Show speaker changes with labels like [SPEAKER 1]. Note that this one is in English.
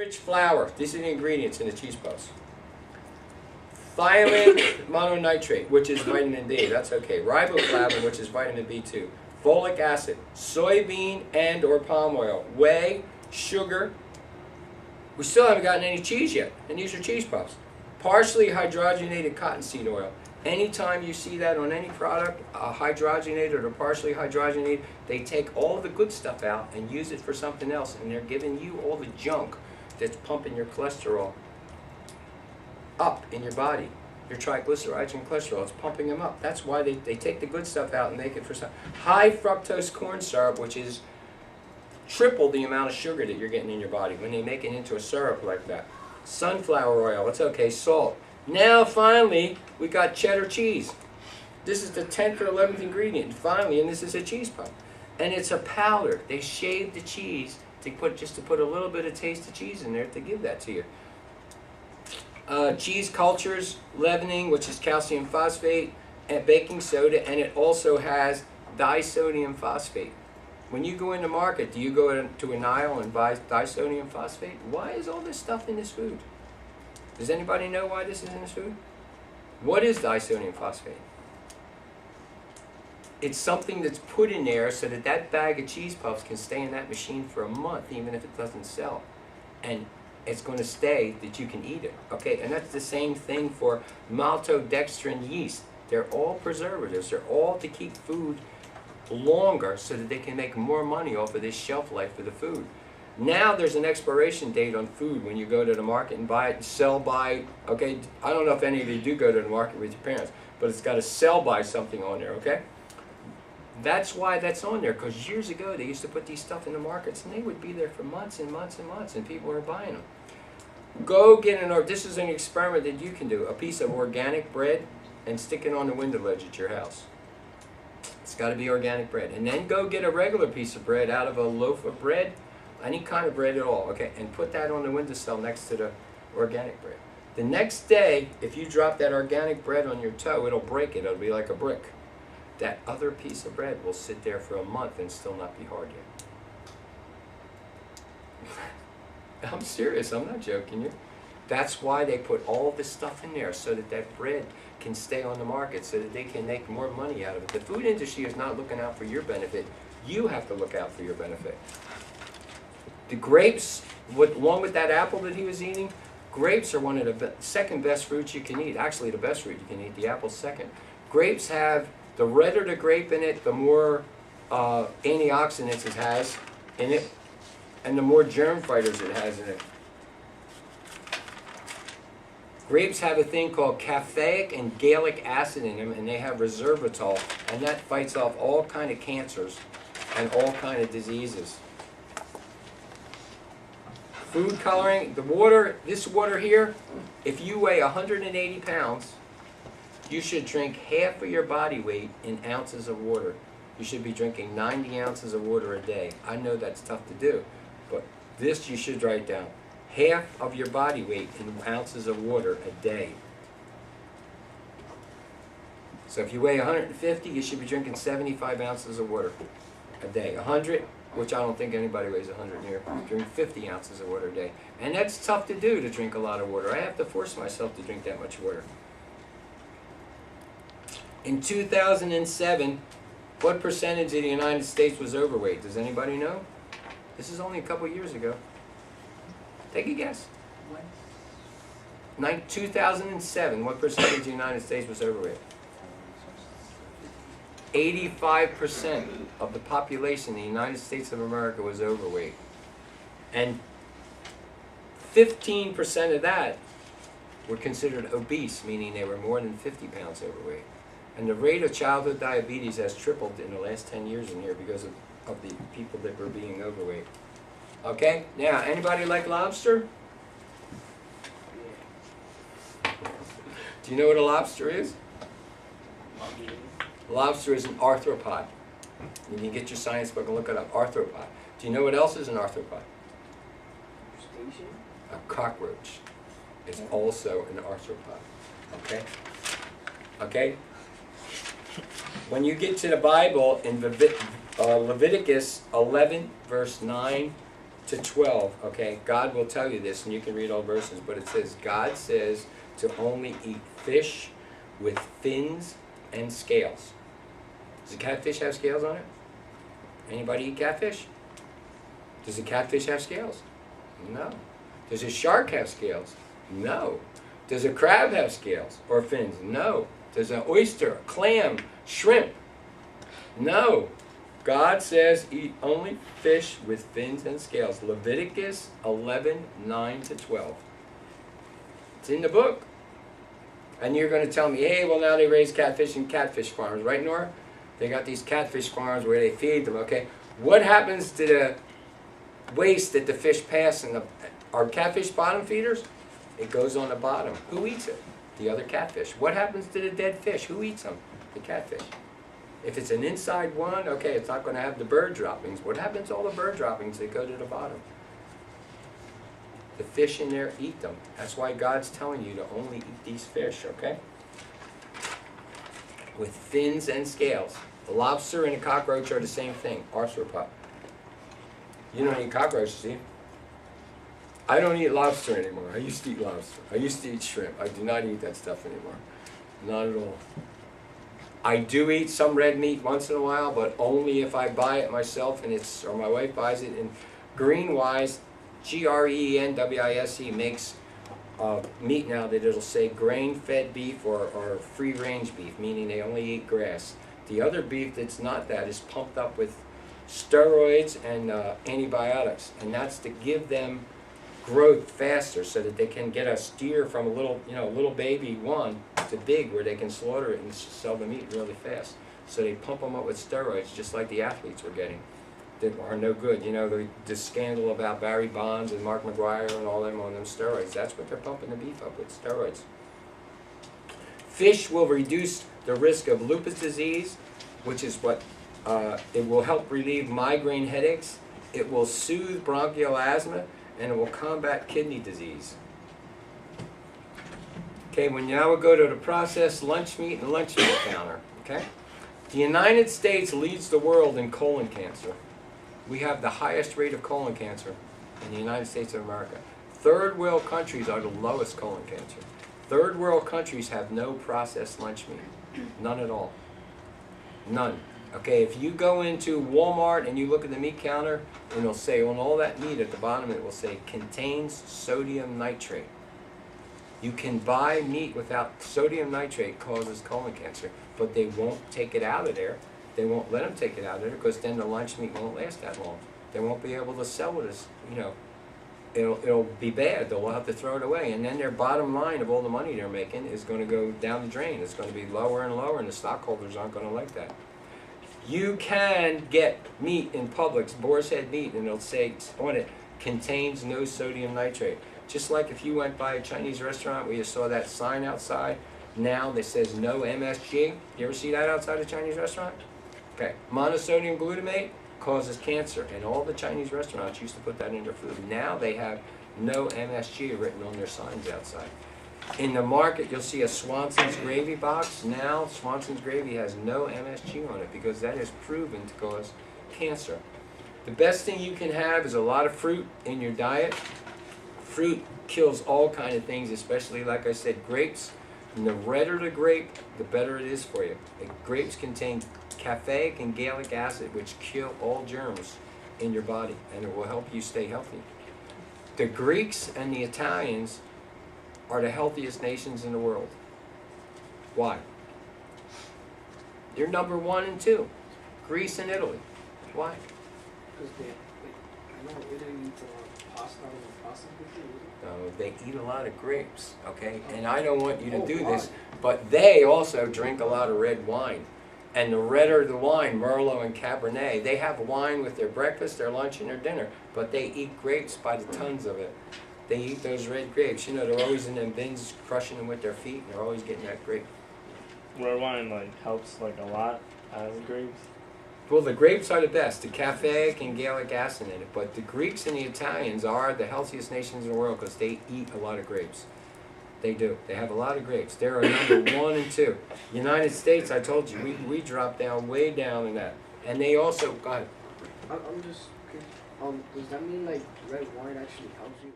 [SPEAKER 1] Rich flour. These are the ingredients in the cheese puffs. Thiamine mononitrate, which is vitamin B. That's okay. Riboflavin, which is vitamin B2. Folic acid, soybean and or palm oil, whey, sugar. We still haven't gotten any cheese yet, and these are cheese puffs. Partially hydrogenated cottonseed oil. Anytime you see that on any product, hydrogenated or partially hydrogenated, they take all the good stuff out and use it for something else, and they're giving you all the junk that's pumping your cholesterol up in your body. Your triglycerides and cholesterol, it's pumping them up. That's why they take the good stuff out and make it for some high fructose corn syrup, which is triple the amount of sugar that you're getting in your body when they make it into a syrup like that. Sunflower oil, it's okay. Salt. Now finally we got cheddar cheese. This is the 10th or 11th ingredient finally, and this is a cheese puff, and it's a powder. They shave the cheese to put a little bit of taste of cheese in there to give that to you. Cheese cultures, leavening, which is calcium phosphate, and baking soda, and it also has disodium phosphate. When you go in the market, do you go to an aisle and buy disodium phosphate? Why is all this stuff in this food? Does anybody know why this is in this food? What is disodium phosphate? It's something that's put in there so that that bag of cheese puffs can stay in that machine for a month, even if it doesn't sell. And it's going to stay that you can eat it. Okay, and that's the same thing for maltodextrin yeast. They're all preservatives. They're all to keep food longer so that they can make more money off of this shelf life of the food. Now there's an expiration date on food when you go to the market and buy it and sell by, okay, I don't know if any of you do go to the market with your parents, but it's got a sell by something on there, okay? That's why that's on there, because years ago they used to put these stuff in the markets and they would be there for months and months and months and people were buying them. Go get this is an experiment that you can do, a piece of organic bread and stick it on the window ledge at your house. It's got to be organic bread. And then go get a regular piece of bread out of a loaf of bread, any kind of bread at all, okay, and put that on the windowsill next to the organic bread. The next day, if you drop that organic bread on your toe, it'll break it. It'll be like a brick. That other piece of bread will sit there for a month and still not be hard yet. I'm serious. I'm not joking you. That's why they put all this stuff in there, so that that bread can stay on the market, so that they can make more money out of it. The food industry is not looking out for your benefit. You have to look out for your benefit. The grapes, along with that apple that he was eating, grapes are one of the second best fruits you can eat. Actually, the best fruit you can eat. The apple's second. Grapes have, the redder the grape in it, the more antioxidants it has in it, and the more germ fighters it has in it. Grapes have a thing called caffeic and gallic acid in them, and they have resveratrol, and that fights off all kind of cancers and all kind of diseases. Food coloring, the water, this water here, if you weigh 180 pounds, you should drink half of your body weight in ounces of water. You should be drinking 90 ounces of water a day. I know that's tough to do, but this you should write down. Half of your body weight in ounces of water a day. So if you weigh 150, you should be drinking 75 ounces of water a day. 100, which I don't think anybody weighs 100 here, drink 50 ounces of water a day. And that's tough to do, to drink a lot of water. I have to force myself to drink that much water. In 2007, what percentage of the United States was overweight? Does anybody know? This is only a couple years ago. Take a guess. 2007, what percentage of the United States was overweight? 85% of the population in the United States of America was overweight. And 15% of that were considered obese, meaning they were more than 50 pounds overweight. And the rate of childhood diabetes has tripled in the last 10 years in here because of the people that were being overweight. Okay, now, anybody like lobster? Do you know what a lobster is? Lobster is an arthropod. You can get your science book and look it up, arthropod. Do you know what else is an arthropod? A cockroach is also an arthropod. Okay? Okay? When you get to the Bible in Leviticus 11, verse 9 to to 12, okay, God will tell you this, and you can read all verses, but it says, God says to only eat fish with fins and scales. Does a catfish have scales on it? Anybody eat catfish? Does a catfish have scales? No. Does a shark have scales? No. Does a crab have scales or fins? No. Does an oyster, clam, shrimp? No. God says eat only fish with fins and scales. Leviticus 11:9-12. It's in the book. And you're going to tell me, hey, well now they raise catfish in catfish farms, right, Nora? They got these catfish farms where they feed them, okay? What happens to the waste that the fish pass in the... Are catfish bottom feeders? It goes on the bottom. Who eats it? The other catfish. What happens to the dead fish? Who eats them? The catfish. If it's an inside one, okay, it's not going to have the bird droppings. What happens to all the bird droppings that go to the bottom? The fish in there eat them. That's why God's telling you to only eat these fish, okay? With fins and scales. The lobster and the cockroach are the same thing. Arthropod. You don't eat cockroaches, do you? I don't eat lobster anymore. I used to eat lobster. I used to eat shrimp. I do not eat that stuff anymore. Not at all. I do eat some red meat once in a while, but only if I buy it myself and it's, or my wife buys it. And Greenwise, GRENWISE, makes meat now that it'll say grain-fed beef or free-range beef, meaning they only eat grass. The other beef that's not that is pumped up with steroids and antibiotics, and that's to give them growth faster so that they can get a steer from a little baby one to big where they can slaughter it and sell the meat really fast. So they pump them up with steroids just like the athletes were getting that are no good. You know, the scandal about Barry Bonds and Mark McGuire and all them on them steroids. That's what they're pumping the beef up with, steroids. Fish will reduce the risk of lupus disease, which is what it will help relieve migraine headaches. It will soothe bronchial asthma, and it will combat kidney disease. Okay, when you now go to the processed lunch meat and lunch meat counter, okay? The United States leads the world in colon cancer. We have the highest rate of colon cancer in the United States of America. Third world countries are the lowest colon cancer. Third world countries have no processed lunch meat. None at all. None. Okay, if you go into Walmart and you look at the meat counter, and it'll say on all that meat at the bottom, it will say contains sodium nitrate. You can buy meat without sodium nitrate causes colon cancer, but they won't take it out of there. They won't let them take it out of there because then the lunch meat won't last that long. They won't be able to sell it as, it'll be bad. They'll have to throw it away. And then their bottom line of all the money they're making is going to go down the drain. It's going to be lower and lower, and the stockholders aren't going to like that. You can get meat in Publix, boar's head meat, and it'll say on it, contains no sodium nitrate. Just like if you went by a Chinese restaurant where you saw that sign outside, now that says no MSG. You ever see that outside a Chinese restaurant? Okay, monosodium glutamate causes cancer, and all the Chinese restaurants used to put that in their food. Now they have no MSG written on their signs outside. In the market, you'll see a Swanson's gravy box. Now, Swanson's gravy has no MSG on it because that is proven to cause cancer. The best thing you can have is a lot of fruit in your diet. Fruit kills all kinds of things, especially, like I said, grapes. And the redder the grape, the better it is for you. Grapes contain caffeic and gallic acid, which kill all germs in your body, and it will help you stay healthy. The Greeks and the Italians are the healthiest nations in the world. Why? They're number 1 and 2. Greece and Italy. Why?
[SPEAKER 2] Because I know Italy eats a lot of pasta and pasta.
[SPEAKER 1] No, they eat a lot of grapes, okay? And I don't want you to do this, but they also drink a lot of red wine. And the redder the wine, Merlot and Cabernet, they have wine with their breakfast, their lunch, and their dinner, but they eat grapes by the tons of it. They eat those red grapes. You know, they're always in them bins crushing them with their feet, and they're always getting that grape.
[SPEAKER 3] Red wine helps a lot out of the grapes.
[SPEAKER 1] Well, the grapes are the best, the caffeic and gallic acid in it, but the Greeks and the Italians are the healthiest nations in the world because they eat a lot of grapes. They do. They have a lot of grapes. They're number 1 and 2. United States, I told you, we dropped down way down in that. And they also, go ahead.
[SPEAKER 2] I'm just Does that mean like red wine actually helps you?